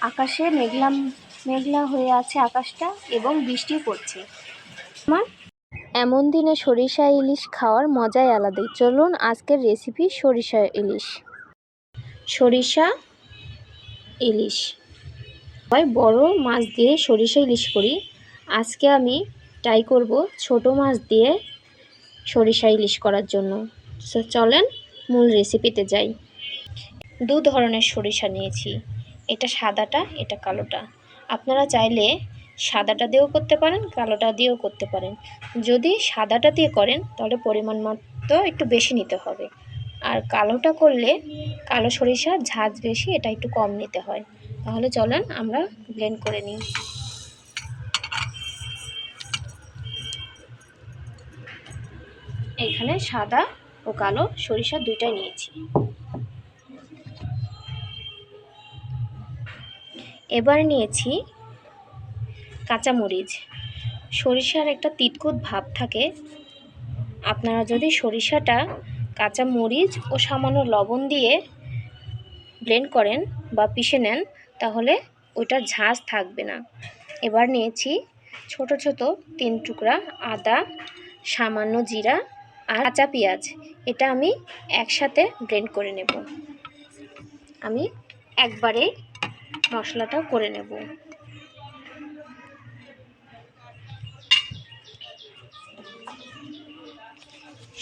আকাশে মেঘলা মেঘলা হয়ে আছে আকাশটা এবং বৃষ্টি পড়ছে। আমার এমন দিনে সরিষা ইলিশ খাওয়ার মজাই আলাদাই। চলুন আজকের রেসিপি সরিষা ইলিশ। সরিষা ইলিশ হয় বড় মাছ দিয়ে সরিষা ইলিশ করি। আজকে আমি ট্রাই করব ছোট মাছ দিয়ে সরিষা ইলিশ করার জন্য। চলেন মূল রেসিপিতে যাই। দু ধরনের সরিষা নিয়েছি, এটা সাদাটা, এটা কালোটা। আপনারা চাইলে সাদাটা দিয়েও করতে পারেন, কালোটা দিয়েও করতে পারেন। যদি সাদাটা দিয়ে করেন তাহলে পরিমাণ মতো একটু বেশি নিতে হবে, আর কালোটা করলে কালো সরিষা ঝাঁজ বেশি, এটা একটু কম নিতে হয়। তাহলে চলেন আমরা ব্লেন্ড করে নিই। এখানে সাদা ও কালো সরিষা দুইটাই নিয়েছি। এবার নিয়েছি কাঁচামরিচ। সরিষার একটা তিতকুট ভাব থাকে, আপনারা যদি সরিষাটা কাঁচামরিচ ও সামান্য লবণ দিয়ে ব্লেন্ড করেন বা পিষে নেন তাহলে ওইটার ঝাঁজ থাকবে না। এবার নিয়েছি ছোট ছোট 3 টুকরা আদা, সামান্য জিরা আর কাঁচা পেঁয়াজ। এটা আমি একসাথে ব্লেন্ড করে নেব। আমি একবারে মশলাটা করে নেব।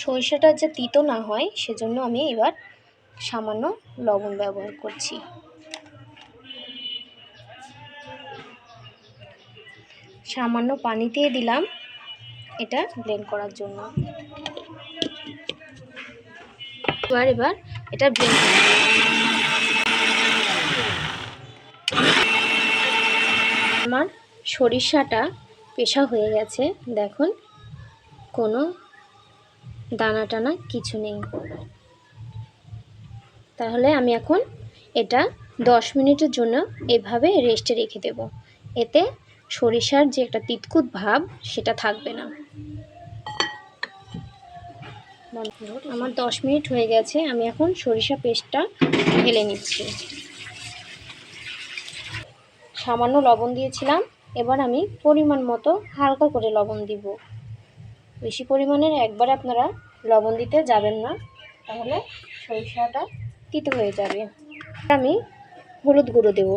সরিষাটা যে তিতো না হয় সেজন্য আমি এবার সামান্য লবণ ব্যবহার করছি। সামান্য পানি দিয়ে দিলাম এটা ব্লেন্ড করার জন্য। এবার এটা ব্লেন্ড করে আমার সরিষাটা পেশা হয়ে গেছে। দেখুন কোনো দানা টানা কিছু নেই। তাহলে আমি এখন এটা 10 মিনিটের জন্য এভাবে রেস্টে রেখে দেব। এতে সরিষার যে একটা তিতকুট ভাব সেটা থাকবে না। আমার 10 মিনিট হয়ে গেছে। আমি এখন সরিষা পেস্টটা ঢেলে নিচ্ছি। সামান্য লবণ দিয়েছিলাম, এবার আমি পরিমাণ মতো হালকা করে লবণ দিব। বেশি পরিমাণের একবারে আপনারা লবণ দিতে যাবেন না, তাহলে সরিষাটা তিতো হয়ে যাবে। আমি হলুদ গুঁড়ো দেব,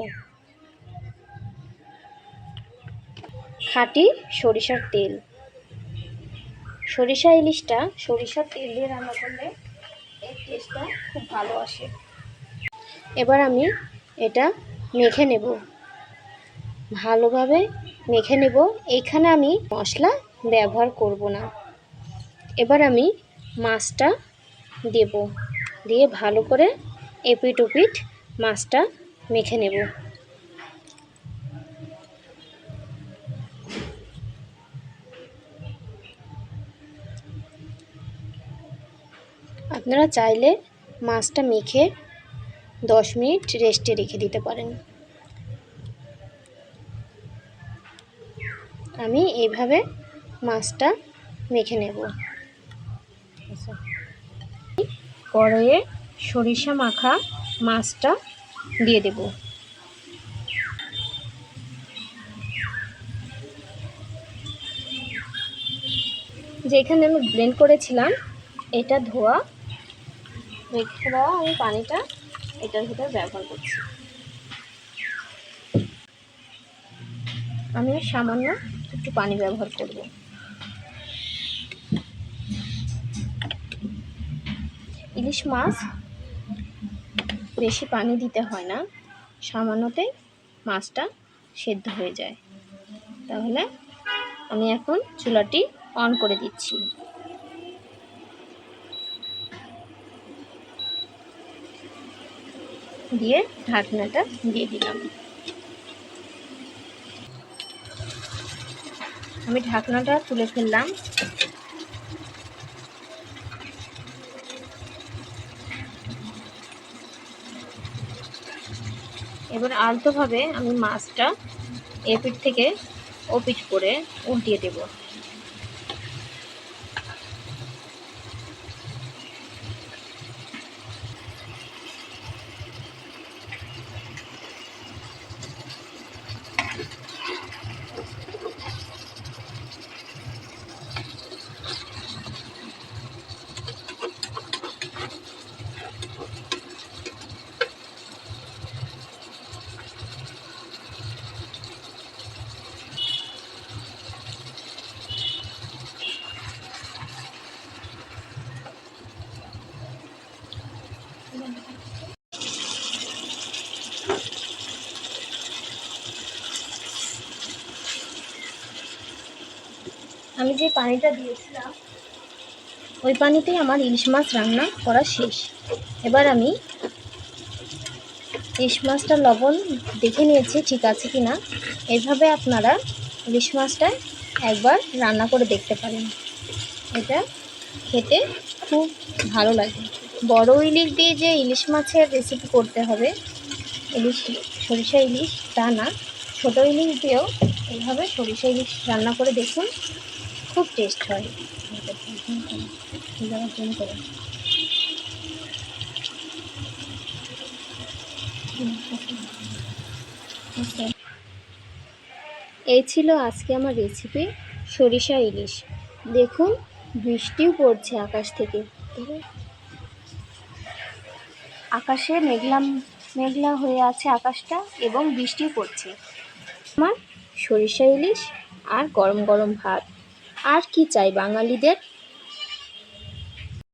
খাঁটি সরিষার তেল। সরিষা ইলিশটা সরিষার তেল দিয়ে রান্না করলে এর টেস্টটা খুব ভালো আসে। এবার আমি এটা মেখে নেব, ভালোভাবে মেখে নেব। এখানে আমি মশলা ব্যবহার করব না। এবার আমি মাছটা দেব, দিয়ে ভালো করে এপিট ওপিট মাছটা মেখে নেব। আপনারা চাইলে মাছটা মেখে 10 মিনিট রেস্টে রেখে দিতে পারেন। আমি এইভাবে মাছটা মেখে নেব। কড়াইয়ে সরিষা মাখা মাছটা দিয়ে দেব। যেখানে আমি ব্লেন্ড করেছিলাম এটা ধোয়া রেখে দেওয়া আমি পানিটা এটার ভিতর ব্যবহার করছি। আমি সামান্য একটু পানি ব্যবহার করব। ইলিশ মাছ বেশি পানি দিতে হয় না, সামান্যতেই মাছটা সেদ্ধ হয়ে যায়। তাহলে আমি এখন চুলাটি অন করে দিচ্ছি। দিয়ে ঢাকনাটা দিয়ে দিলাম। আমি ঢাকনাটা তুলে ফেললাম। এবার আলতোভাবে আমি মাছটা এপিঠ থেকে ওপিঠ করে উল্টিয়ে দেব। আমি যে পানিটা দিয়েছিলাম ওই পানিতেই আমার ইলিশ মাছ রান্না করা শেষ। এবার আমি ইলিশ মাছটা লবণ দেখে নিয়েছি ঠিক আছে কি না। এইভাবে আপনারা ইলিশ মাছটা একবার রান্না করে দেখতে পারেন, এটা খেতে খুব ভালো লাগে। বড় ইলিশ দিয়ে যে ইলিশ মাছের রেসিপি করতে হবে, ইলিশ সরিষা ইলিশ তা না, ছোটো ইলিশ দিয়েও এইভাবে সরিষা ইলিশ রান্না করে দেখুন, খুব টেস্ট হয়। এই ছিল আজকে আমার রেসিপি সরিষা ইলিশ। দেখুন বৃষ্টিও পড়ছে আকাশ থেকে, আকাশে মেঘলা মেঘলা হয়ে আছে আকাশটা এবং বৃষ্টিও পড়ছে। আমার সরিষা ইলিশ আর গরম গরম ভাত, আর কি চাই বাঙালিদের।